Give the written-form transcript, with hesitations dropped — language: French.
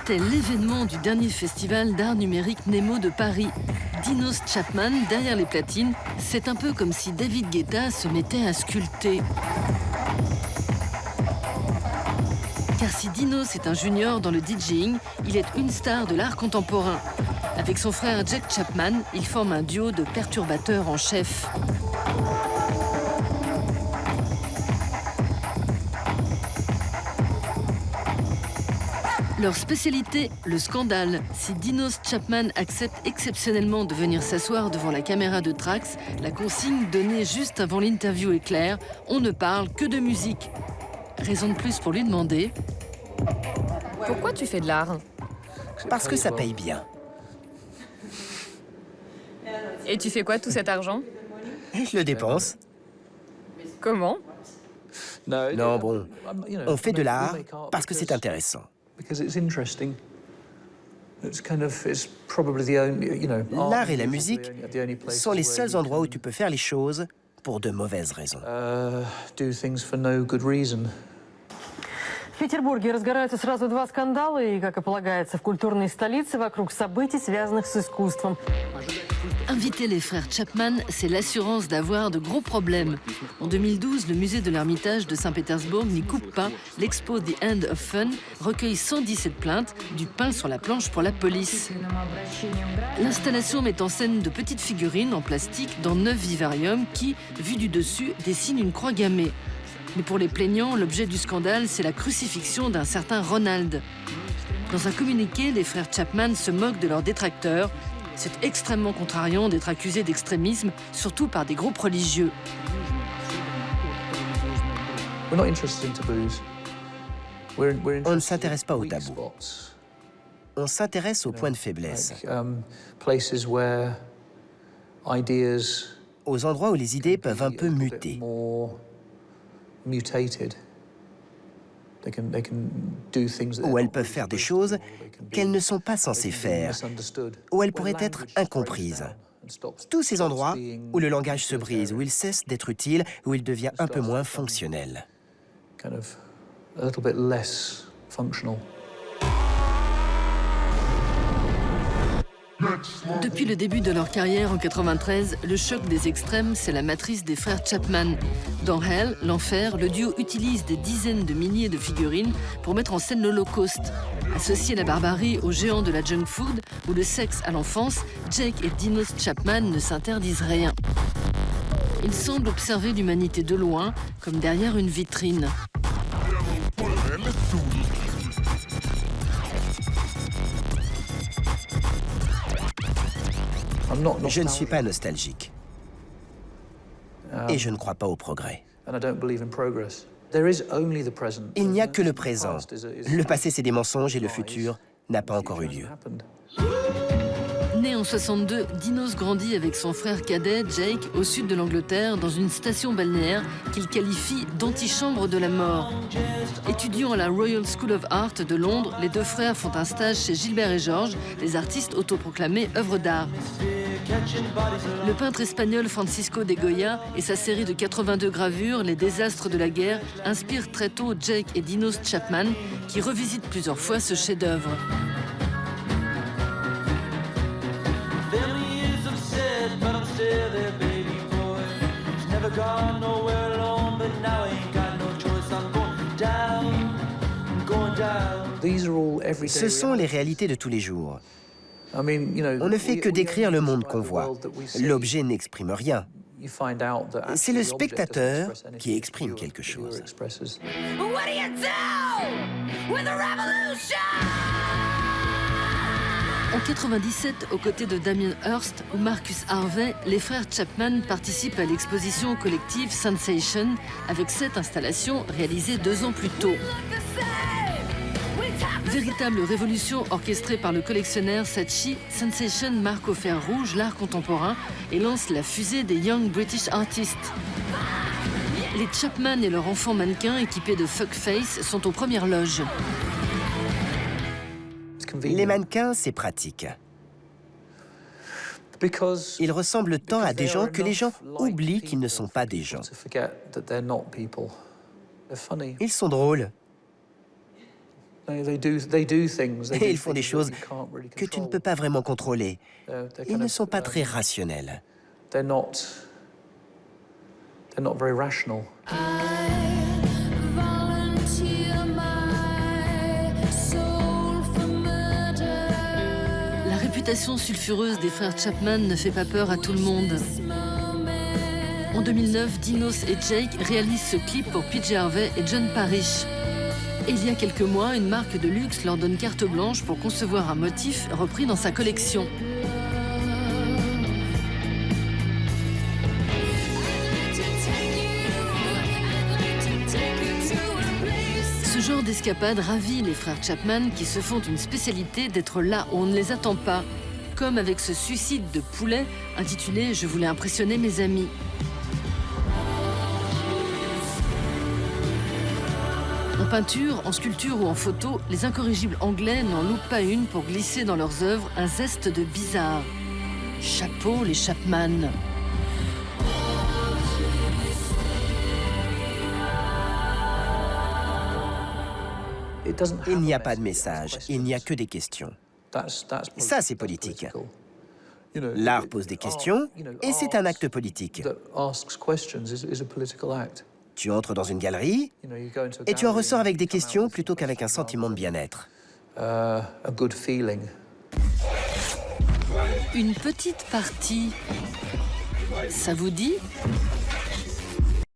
C'était l'événement du dernier festival d'art numérique Nemo de Paris. Dinos Chapman, derrière les platines, c'est un peu comme si David Guetta se mettait à sculpter. Car si Dinos est un junior dans le DJing, il est une star de l'art contemporain. Avec son frère Jack Chapman, ils forment un duo de perturbateurs en chef. Leur spécialité, le scandale. Si Dinos Chapman accepte exceptionnellement de venir s'asseoir devant la caméra de Trax, la consigne donnée juste avant l'interview est claire, on ne parle que de musique. Raison de plus pour lui demander... Pourquoi tu fais de l'art? Parce que ça paye bien. Et tu fais quoi tout cet argent? Je le dépense. Comment? Non, bon, on fait de l'art parce que c'est intéressant. L'art et la musique sont les seuls endroits où tu peux faire les choses pour de mauvaises raisons. В Петербурге разгораются сразу два скандала, и, как и полагается, в культурной столице вокруг событий, связанных с искусством. Inviter les frères Chapman, c'est l'assurance d'avoir de gros problèmes. En 2012, le musée de l'Ermitage de Saint-Pétersbourg n'y coupe pas. L'expo The End of Fun recueille 117 plaintes, du pain sur la planche pour la police. L'installation met en scène de petites figurines en plastique dans 9 vivariums qui, vus du dessus, dessinent une croix gammée. Mais pour les plaignants, l'objet du scandale, c'est la crucifixion d'un certain Ronald. Dans un communiqué, les frères Chapman se moquent de leurs détracteurs. C'est extrêmement contrariant d'être accusé d'extrémisme, surtout par des groupes religieux. On ne s'intéresse pas aux tabous. On s'intéresse aux points de faiblesse. Aux endroits où les idées peuvent un peu muter. Où elles peuvent faire des choses qu'elles ne sont pas censées faire, où elles pourraient être incomprises. Tous ces endroits où le langage se brise, où il cesse d'être utile, où il devient un peu moins fonctionnel. Depuis le début de leur carrière en 93, le choc des extrêmes, c'est la matrice des frères Chapman. Dans Hell, l'enfer, le duo utilise des dizaines de milliers de figurines pour mettre en scène l'Holocauste. Associer la barbarie aux géants de la junk food ou le sexe à l'enfance, Jake et Dinos Chapman ne s'interdisent rien. Ils semblent observer l'humanité de loin, comme derrière une vitrine. Je ne suis pas nostalgique. Et je ne crois pas au progrès. Il n'y a que le présent. Le passé, c'est des mensonges et le futur n'a pas encore eu lieu. Né en 62, Dinos grandit avec son frère cadet, Jake, au sud de l'Angleterre, dans une station balnéaire qu'il qualifie d'antichambre de la mort. Étudiant à la Royal School of Art de Londres, les deux frères font un stage chez Gilbert et Georges, les artistes autoproclamés œuvres d'art. Le peintre espagnol Francisco de Goya et sa série de 82 gravures, Les désastres de la guerre, inspirent très tôt Jake et Dinos Chapman, qui revisitent plusieurs fois ce chef-d'œuvre. Ce sont les réalités de tous les jours. On ne fait que décrire le monde qu'on voit. L'objet n'exprime rien. C'est le spectateur qui exprime quelque chose. En 97, aux côtés de Damien Hirst ou Marcus Harvey, les frères Chapman participent à l'exposition collective Sensation avec 7 installations réalisées 2 ans plus tôt. Véritable révolution orchestrée par le collectionneur Saatchi, Sensation marque au fer rouge l'art contemporain et lance la fusée des Young British Artists. Les Chapman et leur enfant mannequin équipés de fuckface sont aux premières loges. Les mannequins, c'est pratique. Ils ressemblent tant à des gens que les gens oublient qu'ils ne sont pas des gens. Ils sont drôles. Et ils font des choses que tu ne peux pas vraiment contrôler. Ils ne sont pas très rationnels. They're not very rational. La réputation sulfureuse des frères Chapman ne fait pas peur à tout le monde. En 2009, Dinos et Jake réalisent ce clip pour PJ Harvey et John Parrish. Et il y a quelques mois, une marque de luxe leur donne carte blanche pour concevoir un motif repris dans sa collection. Ce genre d'escapade ravit les frères Chapman qui se font une spécialité d'être là où on ne les attend pas, comme avec ce suicide de poulet intitulé « Je voulais impressionner mes amis ». En peinture, en sculpture ou en photo, les incorrigibles anglais n'en loupent pas une pour glisser dans leurs œuvres un zeste de bizarre. Chapeau les Chapman. Il n'y a pas de message, il n'y a que des questions. Ça, c'est politique. L'art pose des questions et c'est un acte politique. Tu entres dans une galerie et tu en ressors avec des questions plutôt qu'avec un sentiment de bien-être. Une petite partie, ça vous dit ?